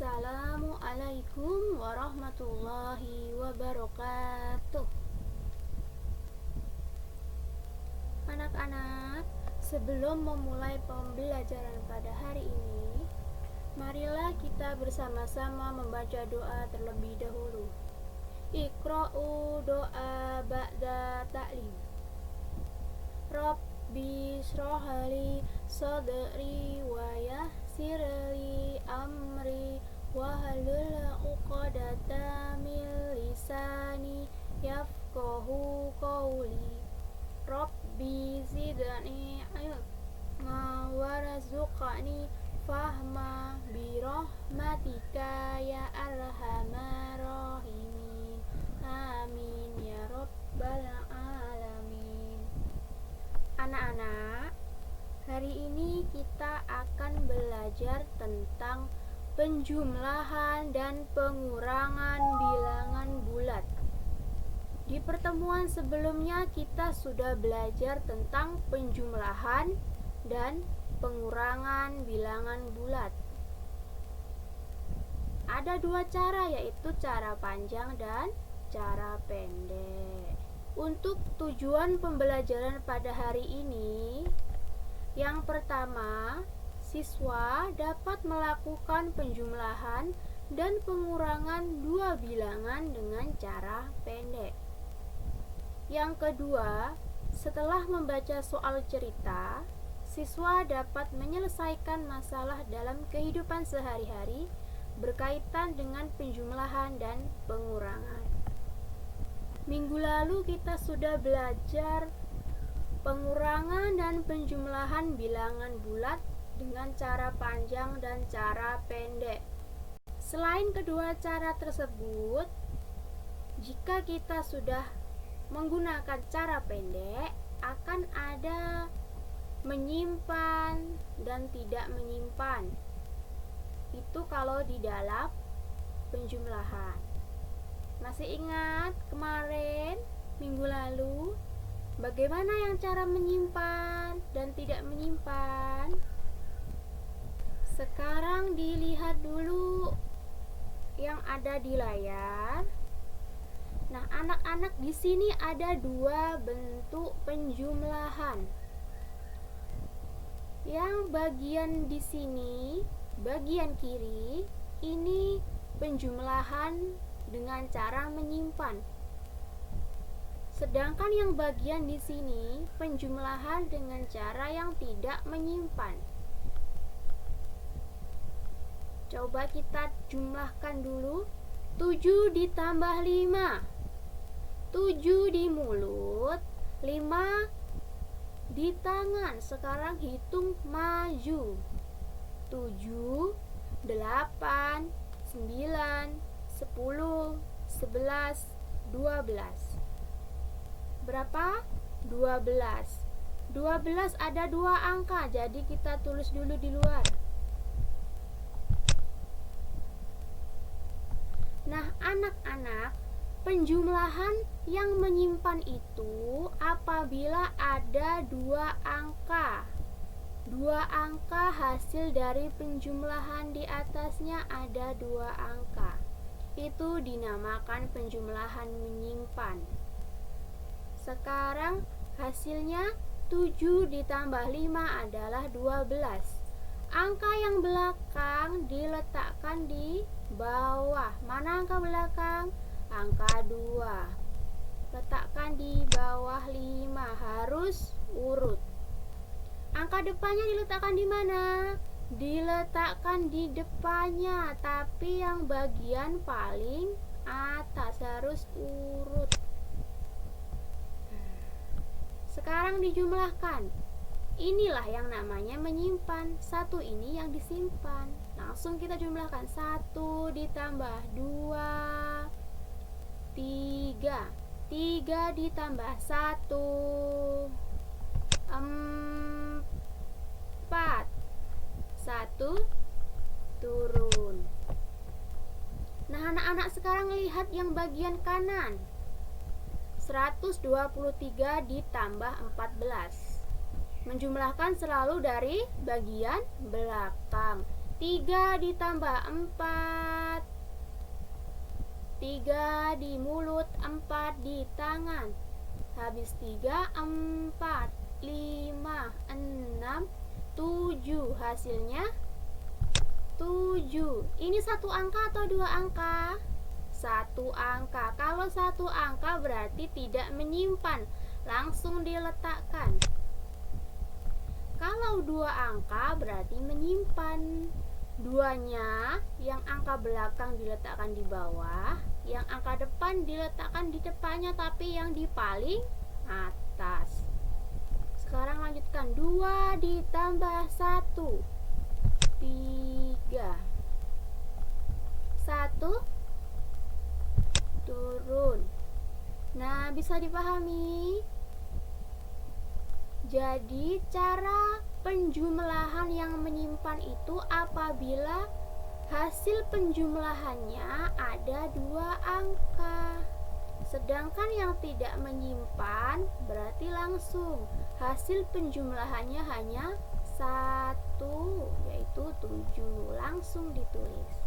Assalamualaikum warahmatullahi wabarakatuh. Anak-anak, sebelum memulai pembelajaran pada hari ini, marilah kita bersama-sama membaca doa terlebih dahulu. Iqra'u doa ba'da ta'lim. Rabbi shrahli sadri wa yassirli amri wahlul 'uqdatam min lisani yafqahu qawli. Rabbi zidni ilma warzuqni fahma birahmatika ya arhamar rahimin. Amin ya rabbal alamin. Anak-anak, hari ini kita akan belajar tentang penjumlahan dan pengurangan bilangan bulat. Di pertemuan sebelumnya kita sudah belajar tentang penjumlahan dan pengurangan bilangan bulat. Ada dua cara, yaitu cara panjang dan cara pendek. Untuk tujuan pembelajaran pada hari ini, yang pertama, siswa dapat melakukan penjumlahan dan pengurangan dua bilangan dengan cara pendek. Yang kedua, setelah membaca soal cerita, siswa dapat menyelesaikan masalah dalam kehidupan sehari-hari berkaitan dengan penjumlahan dan pengurangan. Minggu lalu kita sudah belajar pengurangan dan penjumlahan bilangan bulat dengan cara panjang dan cara pendek. Selain kedua cara tersebut, jika kita sudah menggunakan cara pendek, akan ada menyimpan dan tidak menyimpan. Itu kalau di dalam penjumlahan. Masih ingat kemarin minggu lalu bagaimana yang cara menyimpan dan tidak menyimpan? Sekarang dilihat dulu yang ada di layar. Nah, anak-anak, di sini ada dua bentuk penjumlahan. Yang bagian di sini, bagian kiri, ini penjumlahan dengan cara menyimpan. Sedangkan yang bagian di sini penjumlahan dengan cara yang tidak menyimpan. Coba kita jumlahkan dulu. 7 ditambah 5. 7 di mulut, 5 di tangan. Sekarang hitung maju. 7, 8, 9, 10, 11, 12. Berapa? 12. 12 ada dua angka, jadi kita tulis dulu di luar. Nah, anak-anak, penjumlahan yang menyimpan itu apabila ada dua angka. Dua angka hasil dari penjumlahan di atasnya ada dua angka. Itu dinamakan penjumlahan menyimpan. Sekarang hasilnya 7 ditambah 5 adalah 12. Angka yang belakang diletakkan di bawah. Mana angka belakang? Angka 2. Letakkan di bawah 5, harus urut. Angka depannya diletakkan di mana? Diletakkan di depannya, tapi yang bagian paling atas, harus urut. Sekarang dijumlahkan. Inilah yang namanya menyimpan. 1 ini yang disimpan. Langsung kita jumlahkan. 1 ditambah 2, 3. 3 ditambah 1, 4. 1 turun. Nah, anak-anak sekarang lihat yang bagian kanan. 123 ditambah 14. Menjumlahkan selalu dari bagian belakang. 3 ditambah 4, 3 di mulut, 4 di tangan. Habis 3, 4, 5, 6, 7. Hasilnya 7. Ini satu angka atau dua angka? Satu angka. Kalau satu angka berarti tidak menyimpan, langsung diletakkan. Kalau dua angka berarti menyimpan. Duanya, yang angka belakang diletakkan di bawah, yang angka depan diletakkan di depannya, tapi yang di paling atas. Sekarang lanjutkan. 2 ditambah 1, 3. 1 turun. Nah, bisa dipahami? Jadi cara penjumlahan yang menyimpan itu apabila hasil penjumlahannya ada dua angka. Sedangkan yang tidak menyimpan berarti langsung hasil penjumlahannya hanya 1, yaitu 7. Langsung ditulis.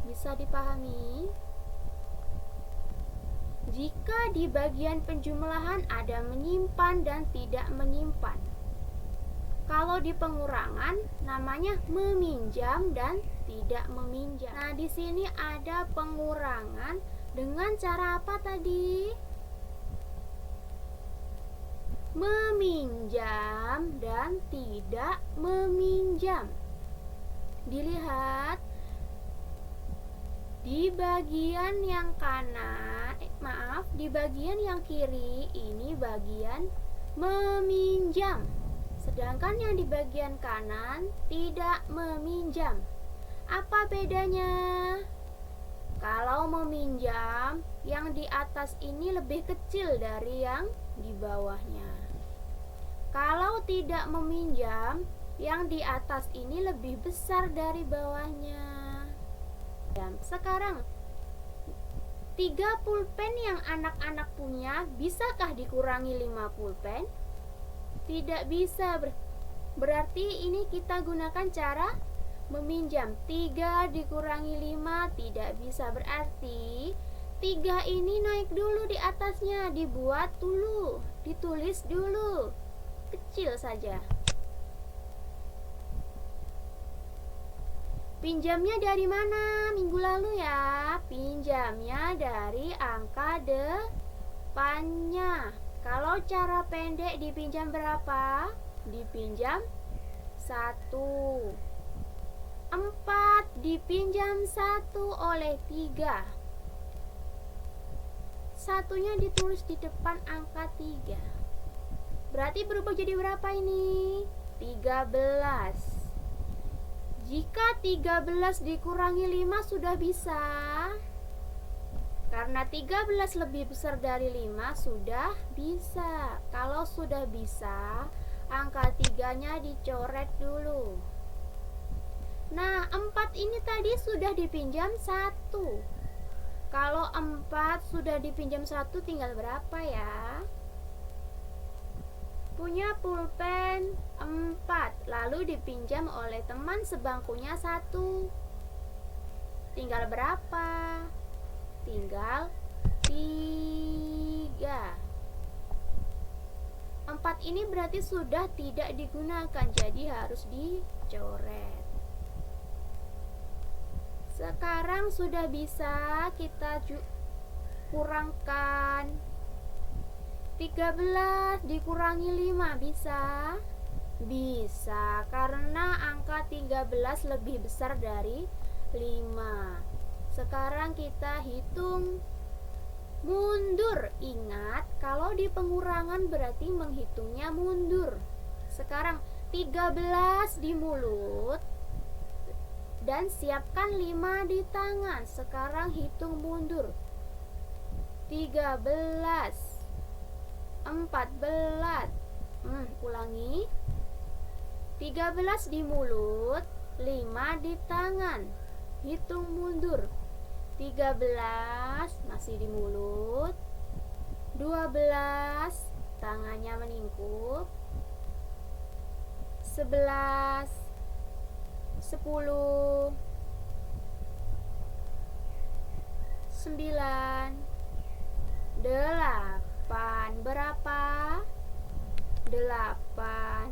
Bisa dipahami? Jika di bagian penjumlahan ada menyimpan dan tidak menyimpan. Kalau di pengurangan namanya meminjam dan tidak meminjam. Nah, di sini ada pengurangan dengan cara apa tadi? Meminjam dan tidak meminjam. Dilihat di bagian yang kanan, di bagian yang kiri ini bagian meminjam. Sedangkan yang di bagian kanan tidak meminjam. Apa bedanya? Kalau meminjam, yang di atas ini lebih kecil dari yang di bawahnya. Kalau tidak meminjam, yang di atas ini lebih besar dari bawahnya. Sekarang 3 pulpen yang anak-anak punya, bisakah dikurangi 5 pulpen? Tidak bisa. Berarti ini kita gunakan cara meminjam. 3 dikurangi 5 tidak bisa. Berarti 3 ini naik dulu di atasnya, dibuat dulu, ditulis dulu, kecil saja. Pinjamnya dari mana minggu lalu ya? Pinjamnya dari angka depannya. Kalau cara pendek dipinjam berapa? Dipinjam 1. 4 dipinjam 1 oleh 3. Satunya ditulis di depan angka 3. Berarti berubah jadi berapa ini? 13. Jika 13 dikurangi 5 sudah bisa. Karena 13 lebih besar dari 5 sudah bisa. Kalau sudah bisa, angka 3-nya dicoret dulu. Nah, 4 ini tadi sudah dipinjam 1. Kalau 4 sudah dipinjam 1 tinggal berapa ya? Punya pulpen 4, lalu dipinjam oleh teman sebangkunya 1. Tinggal berapa? Tinggal 3. 4 ini berarti sudah tidak digunakan, jadi harus dicoret. Sekarang sudah bisa kita kurangkan. 13 dikurangi 5 bisa? Bisa, karena angka 13 lebih besar dari 5. Sekarang kita hitung mundur. Ingat, kalau di pengurangan berarti menghitungnya mundur. Sekarang 13 di mulut dan siapkan 5 di tangan. Sekarang hitung mundur. 13, 14, ulangi. 13 di mulut, 5 di tangan. Hitung mundur. 13 masih di mulut. 12 tangannya meningkup. 11, 10, 9, 8. Berapa? 8.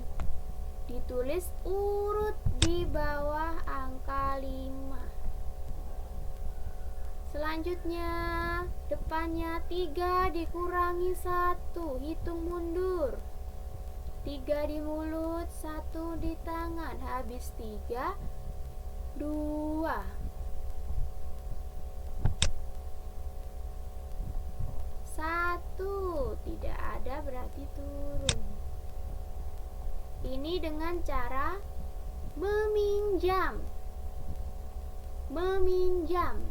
Ditulis urut di bawah angka 5. Selanjutnya, depannya 3 dikurangi 1. Hitung mundur. 3 di mulut, 1 di tangan. Habis 3, 2. 1. Tidak ada, berarti turun. Ini dengan cara meminjam. Meminjam.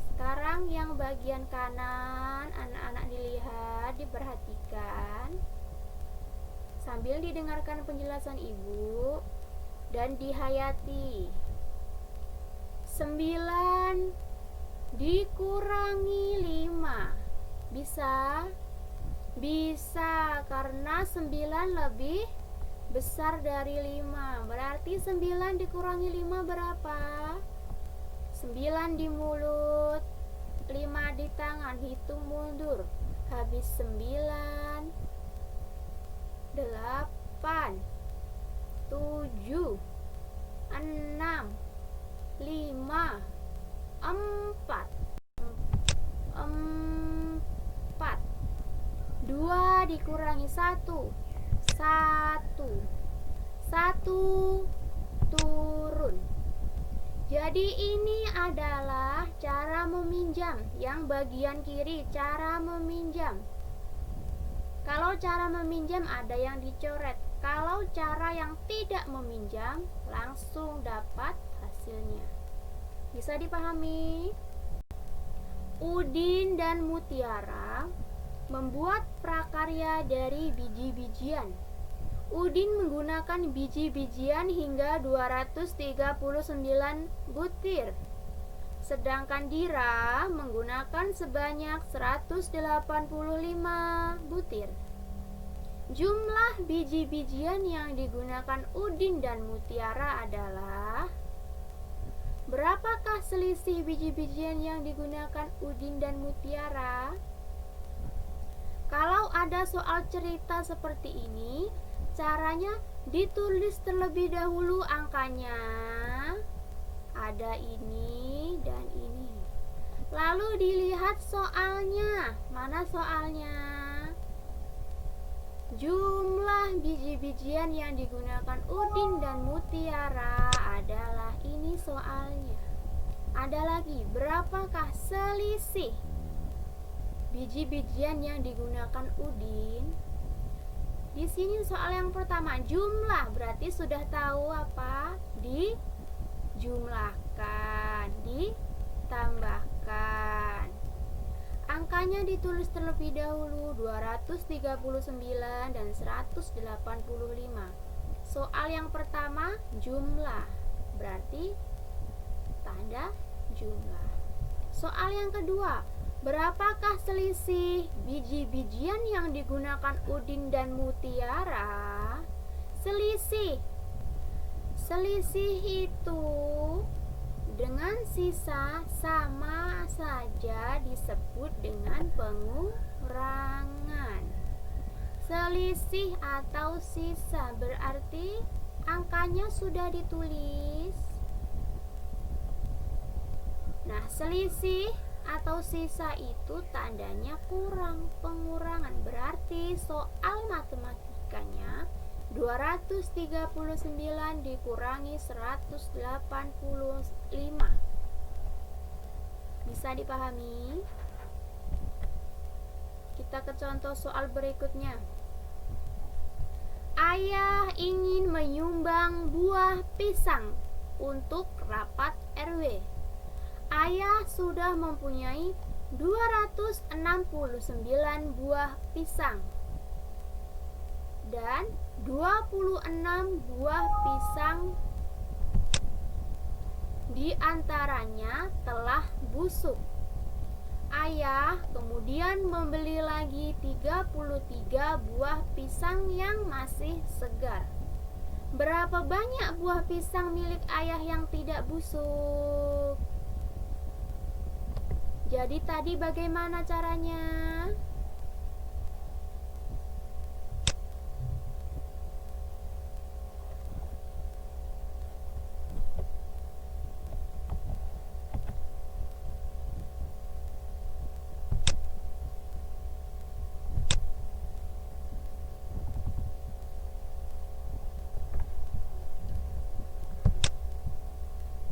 Sekarang yang bagian kanan, anak-anak dilihat, diperhatikan sambil didengarkan penjelasan ibu dan dihayati. 9 dikurangi 5. Bisa? Bisa, karena 9 lebih besar dari 5. Berarti 9 dikurangi 5 berapa? 9 di mulut, 5 di tangan. Hitung mundur. Habis 9, 8, 7, 6, 5, 4, 2 dikurangi 1, 1. 1 turun. Jadi ini adalah cara meminjam. Yang bagian kiri, cara meminjam. Kalau cara meminjam ada yang dicoret. Kalau cara yang tidak meminjam, langsung dapat hasilnya. Bisa dipahami? Udin dan Mutiara membuat prakarya dari biji-bijian. Udin menggunakan biji-bijian hingga 239 butir. Sedangkan Dira menggunakan sebanyak 185 butir. Jumlah biji-bijian yang digunakan Udin dan Mutiara adalah, berapakah selisih biji-bijian yang digunakan Udin dan Mutiara? Kalau ada soal cerita seperti ini, caranya ditulis terlebih dahulu angkanya. Ada ini dan ini. Lalu dilihat soalnya. Mana soalnya? Jumlah biji-bijian yang digunakan Udin dan Mutiara adalah ini soalnya. Ada lagi, berapakah selisih biji-bijian yang digunakan Udin? Di sini soal yang pertama, jumlah, berarti sudah tahu apa? Dijumlahkan, ditambahkan. Angkanya ditulis terlebih dahulu, 239 dan 185. Soal yang pertama, jumlah, berarti tanda jumlah. Soal yang kedua, berapakah selisih biji-bijian yang digunakan Udin dan Mutiara? Selisih itu dengan sisa sama saja disebut dengan pengurangan. Selisih atau sisa berarti angkanya sudah ditulis. Nah, selisih atau sisa itu tandanya kurang, pengurangan. Berarti soal matematikanya 239 dikurangi 185. Bisa dipahami? Kita ke contoh soal berikutnya. Ayah ingin menyumbang buah pisang untuk rapat RW. Ayah sudah mempunyai 269 buah pisang dan 26 buah pisang di antaranya telah busuk. Ayah kemudian membeli lagi 33 buah pisang yang masih segar. Berapa banyak buah pisang milik ayah yang tidak busuk? Jadi tadi bagaimana caranya?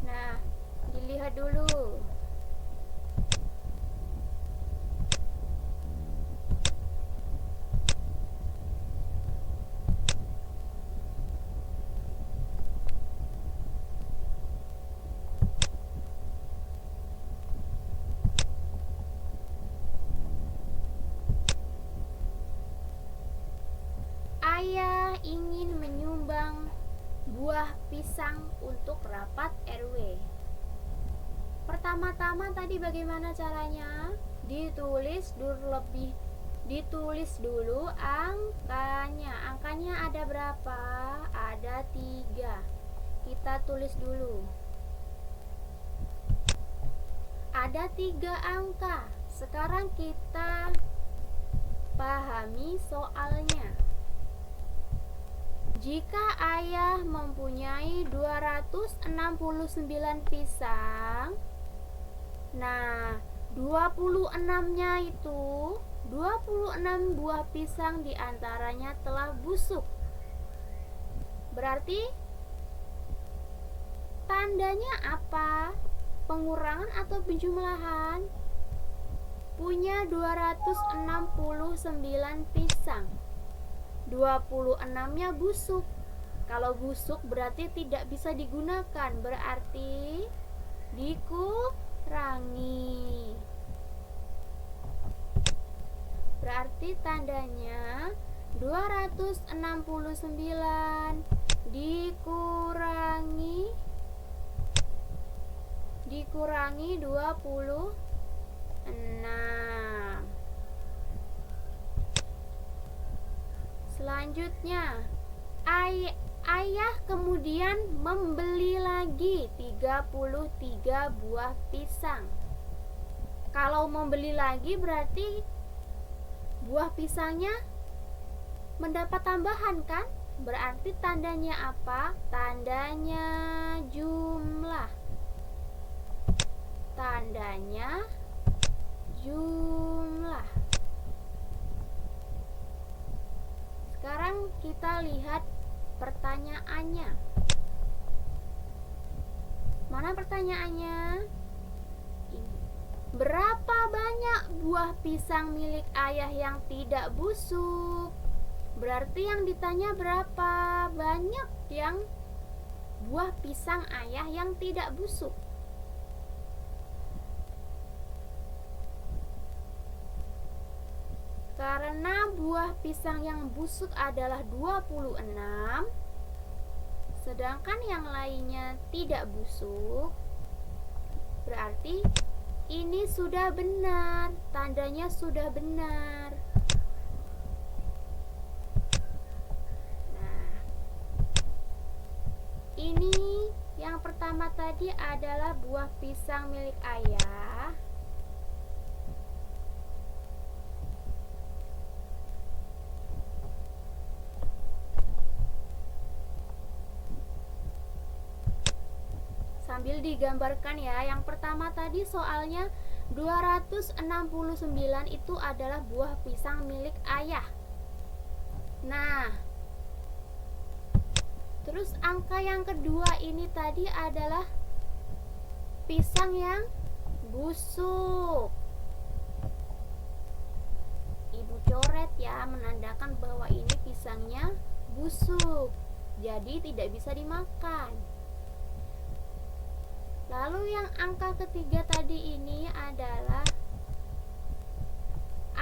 Nah, dilihat dulu. Ayah ingin menyumbang buah pisang untuk rapat RW. Pertama-tama tadi bagaimana caranya? Ditulis dulu angkanya. Angkanya ada berapa? Ada 3. Kita tulis dulu. Ada 3 angka. Sekarang kita pahami soalnya. Jika ayah mempunyai 269 pisang, nah 26-nya itu 26 buah pisang diantaranya telah busuk. Berarti tandanya apa? Pengurangan atau penjumlahan? Punya 269 pisang, 26-nya busuk. Kalau busuk berarti tidak bisa digunakan, berarti dikurangi. Berarti tandanya 269 dikurangi 26. Selanjutnya, ayah kemudian membeli lagi 33 buah pisang. Kalau membeli lagi berarti buah pisangnya mendapat tambahan kan? Berarti tandanya apa? Tandanya jumlah. Tandanya jumlah. Sekarang kita lihat pertanyaannya. Mana pertanyaannya? Ini. Berapa banyak buah pisang milik ayah yang tidak busuk? Berarti yang ditanya berapa banyak yang buah pisang ayah yang tidak busuk? Karena buah pisang yang busuk adalah 26, sedangkan yang lainnya tidak busuk, berarti ini sudah benar, tandanya sudah benar. Nah, ini yang pertama tadi adalah buah pisang milik ayah. Sambil digambarkan ya. Yang pertama tadi soalnya 269 itu adalah buah pisang milik ayah. Nah, terus angka yang kedua ini tadi adalah pisang yang busuk. Ibu coret ya, menandakan bahwa ini pisangnya busuk, jadi tidak bisa dimakan. Lalu yang angka ketiga tadi ini adalah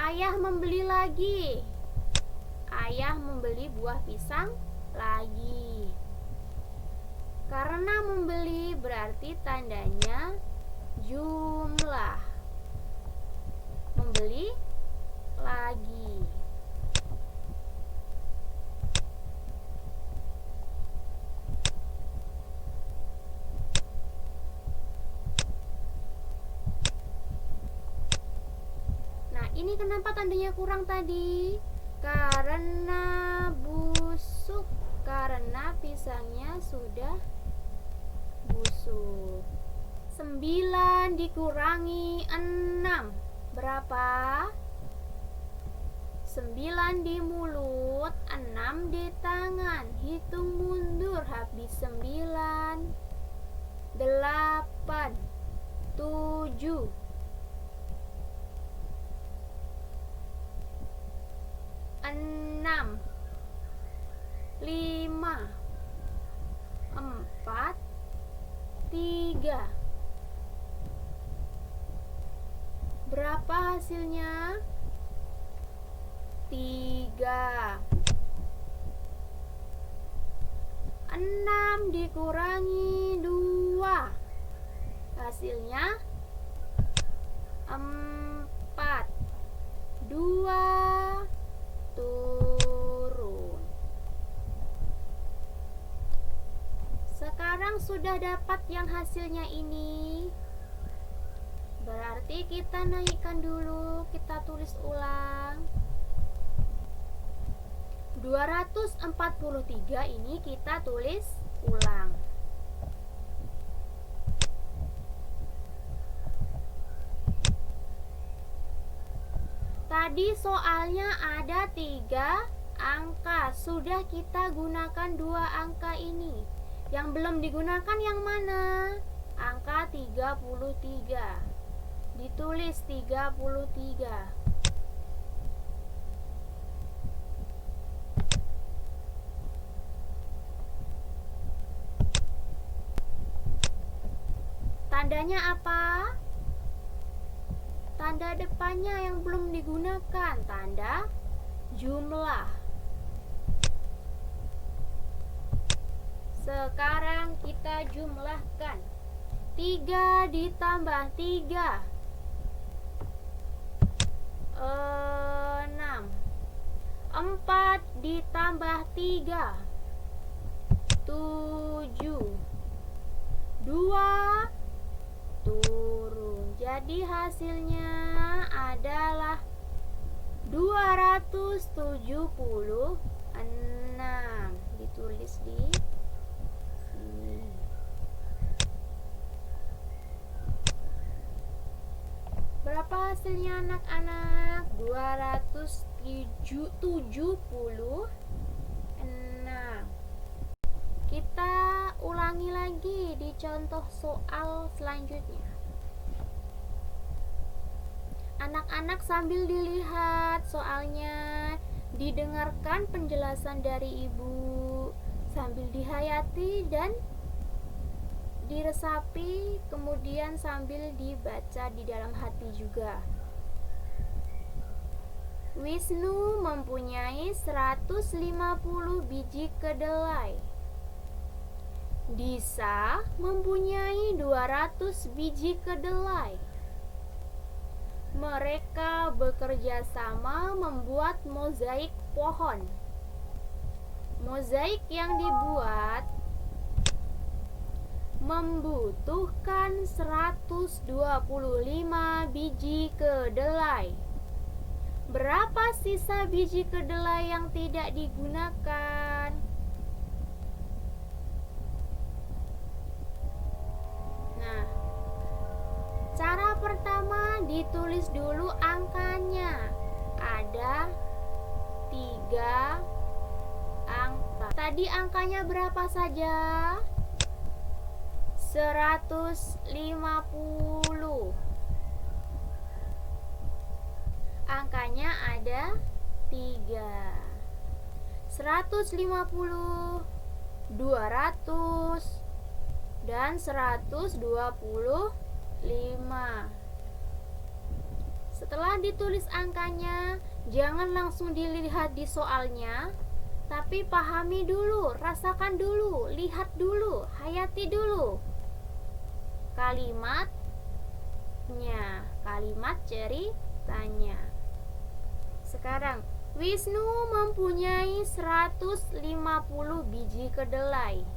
ayah membeli lagi. Ayah membeli buah pisang lagi. Karena membeli berarti tandanya jumlah. Membeli lagi. ini kenapa tandanya kurang tadi? Karena busuk, karena pisangnya sudah busuk. 9 dikurangi 6 berapa? 9 di mulut, 6 di tangan. Hitung mundur, habis 9, 8, 7, 6, 5, 4, 3. Berapa hasilnya? 3. 6 dikurangi 2, hasilnya 4. 2 turun. Sekarang sudah dapat yang hasilnya ini. Berarti kita naikkan dulu, kita tulis ulang. 243 ini kita tulis ulang. Tadi soalnya ada 3 angka, sudah kita gunakan 2 angka ini. Yang belum digunakan yang mana? Angka 33. Ditulis 33. Tandanya apa? Tanda depannya yang belum digunakan, tanda jumlah. Sekarang kita jumlahkan. 3 ditambah 3, 6. 4 ditambah 3, 7. 2 turun. Jadi hasilnya adalah 276. Ditulis di sini. Berapa hasilnya anak-anak? 276. Kita ulangi lagi di contoh soal selanjutnya. Anak-anak sambil dilihat soalnya, didengarkan penjelasan dari ibu, sambil dihayati dan diresapi, kemudian sambil dibaca di dalam hati juga. Wisnu mempunyai 150 biji kedelai. Disa mempunyai 200 biji kedelai. Mereka bekerja sama membuat mozaik pohon. Mozaik yang dibuat membutuhkan 125 biji kedelai. Berapa sisa biji kedelai yang tidak digunakan? Nah, cara pertama ditulis dulu angkanya. Ada 3 angka. Tadi angkanya berapa saja? 150. Angkanya ada 3. 150, 200, dan 125. Setelah ditulis angkanya, jangan langsung dilihat di soalnya, tapi pahami dulu, rasakan dulu, lihat dulu, hayati dulu kalimatnya, kalimat ceritanya. Sekarang, Wisnu mempunyai 150 biji kedelai.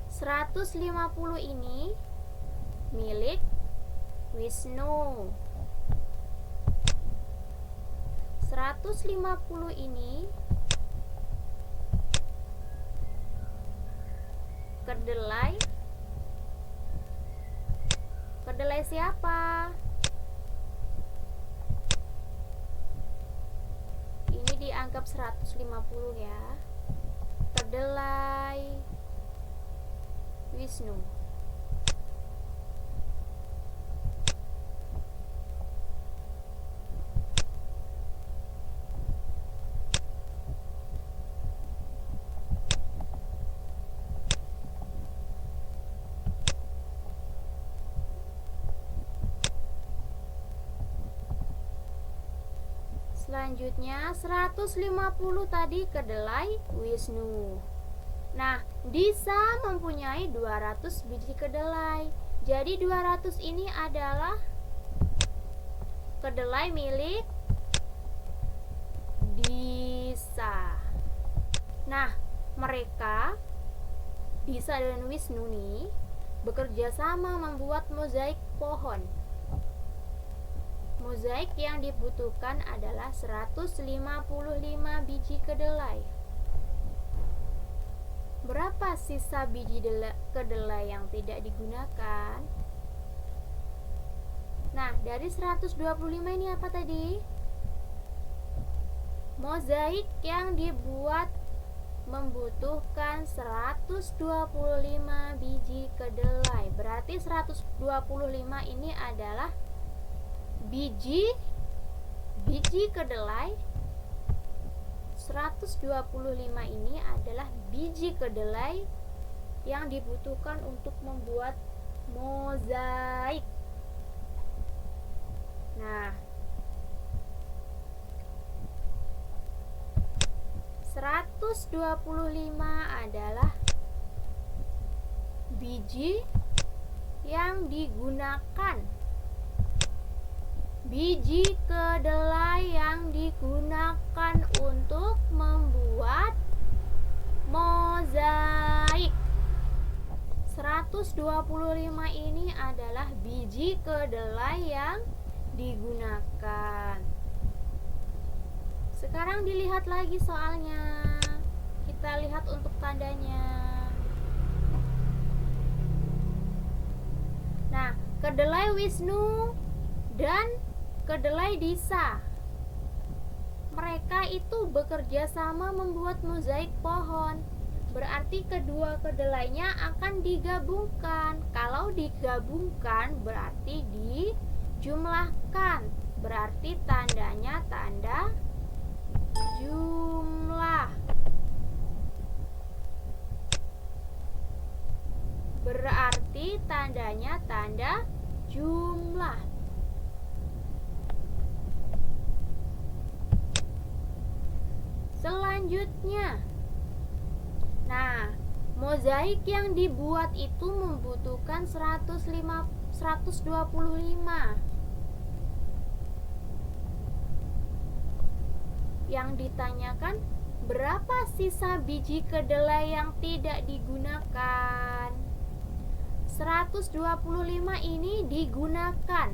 150 ini milik Wisnu. 150 ini kedelai siapa? Ini dianggap 150 ya. Kedelai Wisnu. Selanjutnya 150 tadi kedelai Wisnu. Nah, Disa mempunyai 200 biji kedelai. Jadi 200 ini adalah kedelai milik Disa. Nah, mereka Disa dan Wisnu nih bekerja sama membuat mozaik pohon. Mozaik yang dibutuhkan adalah 155 biji kedelai. Berapa sisa biji kedelai yang tidak digunakan? Nah, dari 125 ini apa tadi? Mozaik yang dibuat membutuhkan 125 biji kedelai. Berarti 125 ini adalah biji kedelai. 125 ini adalah biji kedelai yang dibutuhkan untuk membuat mozaik. Nah, 125 adalah biji yang digunakan. Biji kedelai yang digunakan untuk membuat mozaik. 125 ini adalah biji kedelai yang digunakan. Sekarang dilihat lagi soalnya. Kita lihat untuk tandanya. Nah, kedelai Wisnu dan kedelai Disa, mereka itu bekerja sama membuat mozaik pohon. Berarti kedua kedelainya akan digabungkan. Kalau digabungkan berarti dijumlahkan. Berarti tandanya tanda jumlah. Berarti tandanya tanda jumlah. Selanjutnya, nah, mozaik yang dibuat itu membutuhkan 125. Yang ditanyakan, berapa sisa biji kedelai yang tidak digunakan? 125 ini digunakan.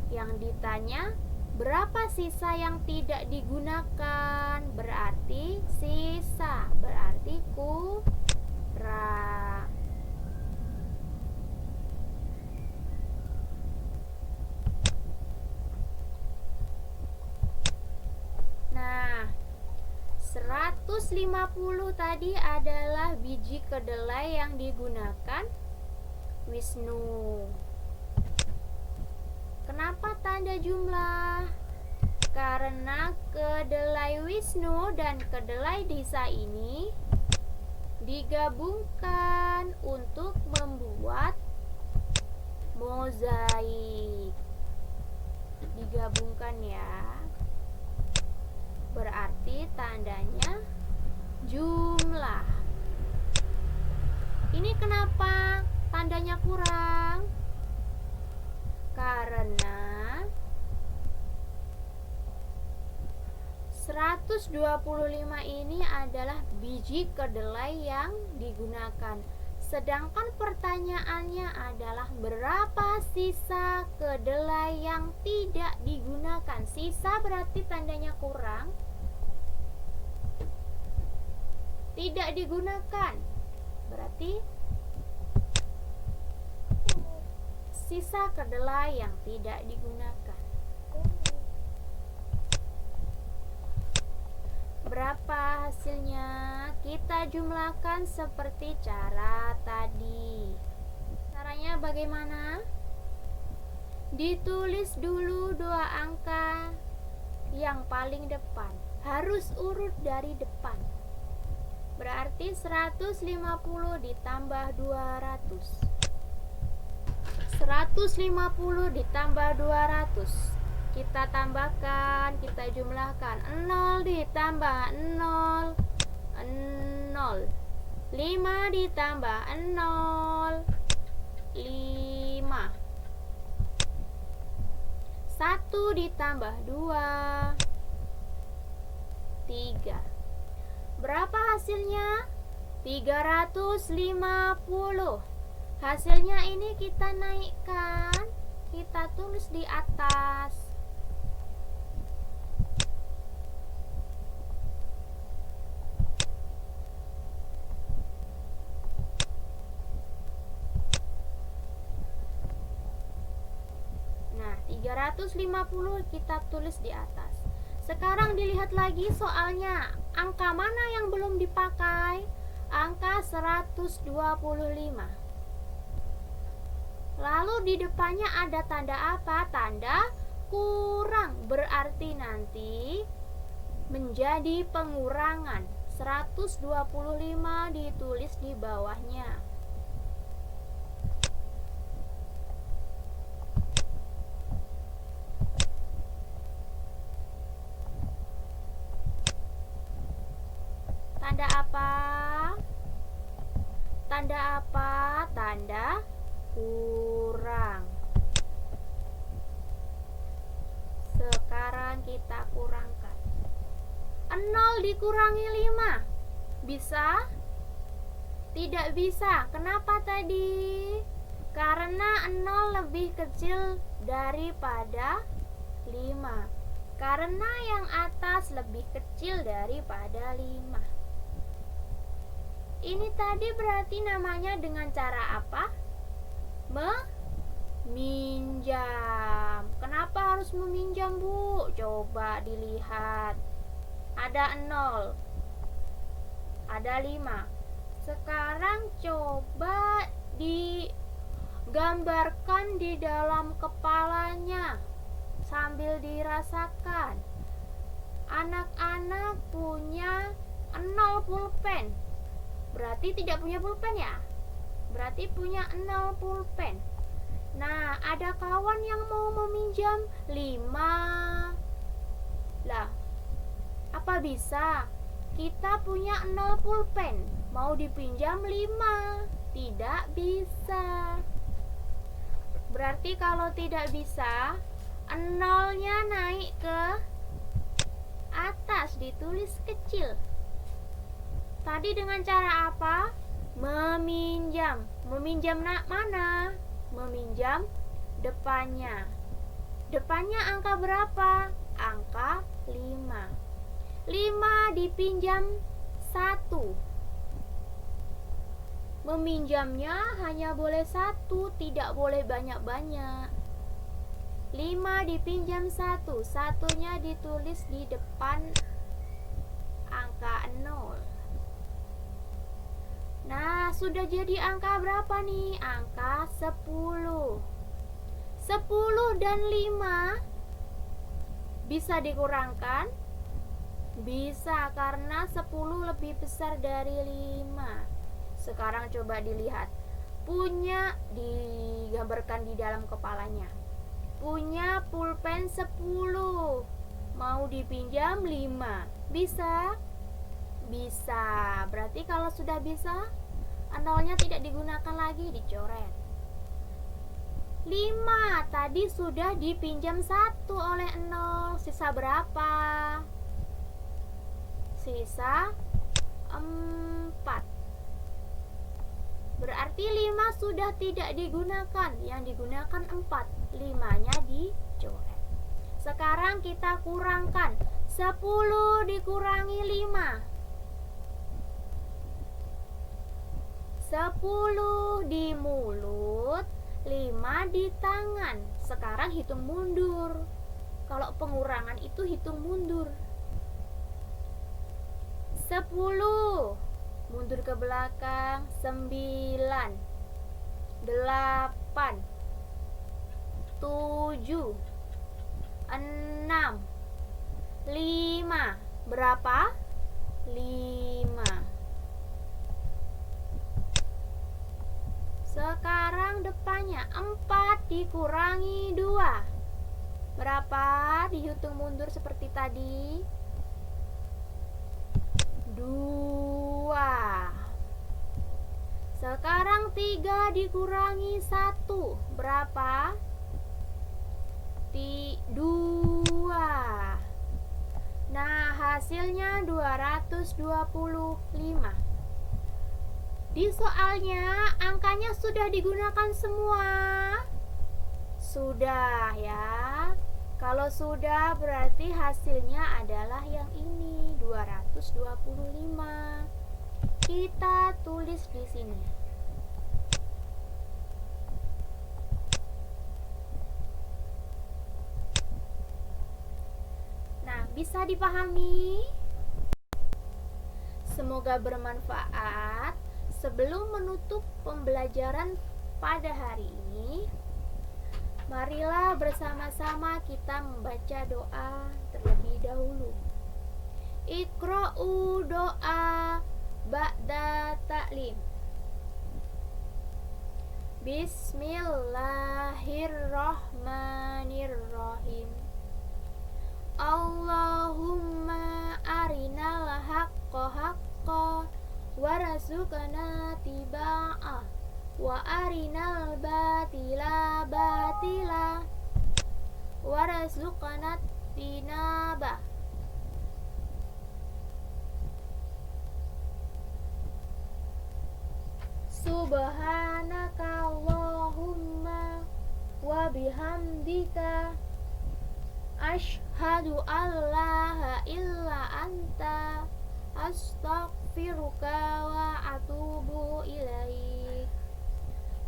Yang ditanya, berapa sisa yang tidak digunakan? Berarti sisa, berarti kurang. Nah, 150 tadi adalah biji kedelai yang digunakan Wisnu. Kenapa tanda jumlah? Karena kedelai Wisnu dan kedelai Disa ini digabungkan untuk membuat mozaik. Digabungkan ya. Berarti tandanya jumlah. Ini kenapa tandanya kurang? Karena 125 ini adalah biji kedelai yang digunakan. Sedangkan pertanyaannya adalah berapa sisa kedelai yang tidak digunakan. Sisa berarti tandanya kurang. Tidak digunakan berarti sisa kedelai yang tidak digunakan. Berapa hasilnya? Kita jumlahkan seperti cara tadi. Caranya bagaimana? Ditulis dulu dua angka yang paling depan. Harus urut dari depan. Berarti 150 ditambah 200. 150 ditambah 200. Kita tambahkan, kita jumlahkan. 0 ditambah 0, 0. 5 ditambah 0, 5. 1 ditambah 2, 3. Berapa hasilnya? 350. Hasilnya ini kita naikkan, kita tulis di atas. Nah, 350 kita tulis di atas. Sekarang dilihat lagi soalnya. Angka mana yang belum dipakai? Angka 125. Lalu di depannya ada tanda apa? Tanda kurang. Berarti nanti menjadi pengurangan. 125 ditulis di bawahnya. Tanda apa? Tanda apa? Tanda kurang. Sekarang kita kurangkan. 0 dikurangi 5. Bisa? Tidak bisa. Kenapa tadi? Karena 0 lebih kecil daripada 5. Karena yang atas lebih kecil daripada 5. Ini tadi berarti namanya dengan cara apa? Meminjam. Kenapa harus meminjam, Bu? Coba dilihat. Ada 0. Ada 5. Sekarang coba digambarkan di dalam kepalanya sambil dirasakan. Anak-anak punya 0 pulpen. Berarti tidak punya pulpen ya? Berarti punya 0 pulpen. Nah, ada kawan yang mau meminjam 5. Lah, apa bisa? Kita punya 0 pulpen, mau dipinjam 5. Tidak bisa. Berarti kalau tidak bisa, 0-nya naik ke atas, ditulis kecil. Tadi dengan cara apa? Meminjam. Meminjam mana? Meminjam depannya. Depannya angka berapa? Angka 5. 5 dipinjam 1. Meminjamnya hanya boleh 1, tidak boleh banyak-banyak. 5 dipinjam 1. Satunya ditulis di depan angka 0. Nah, sudah jadi angka berapa nih? Angka 10. 10 dan 5 bisa dikurangkan? Bisa, karena 10 lebih besar dari 5. Sekarang coba dilihat. Punya, digambarkan di dalam kepalanya. Punya pulpen 10. Mau dipinjam 5. Bisa? Bisa. Berarti kalau sudah bisa, 0-nya tidak digunakan lagi, dicoret. 5 tadi sudah dipinjam 1 oleh 0. Sisa berapa? Sisa 4. Berarti 5 sudah tidak digunakan. Yang digunakan 4. 5-nya dicoret. Sekarang kita kurangkan. 10 dikurangi 5. 10 di mulut, 5 di tangan. Sekarang hitung mundur. Kalau pengurangan itu hitung mundur. 10 mundur ke belakang, 9, 8, 7, 6, 5. Berapa? 5. Sekarang depannya 4 dikurangi 2. Berapa? Dihitung mundur seperti tadi. 2. Sekarang 3 dikurangi 1. Berapa? 2. Nah, hasilnya 225. Di soalnya angkanya sudah digunakan semua. Sudah ya. Kalau sudah berarti hasilnya adalah yang ini, 225. Kita tulis di sini. Nah, bisa dipahami? Semoga bermanfaat. Sebelum menutup pembelajaran pada hari ini, marilah bersama-sama kita membaca doa terlebih dahulu. Iqra'u doa ba'da ta'lim. Bismillahirrahmanirrahim. Allahumma arinal haqqa haqqa warzuqna tiba'ah wa arinal batila batila warzuqna tinaba. Subhanaka Allahumma wa bihamdika asyhadu an la illa anta astaghfiruka wa atubu ilaik.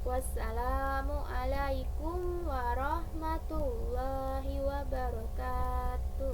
Wassalamu alaikum warahmatullahi wabarakatuh.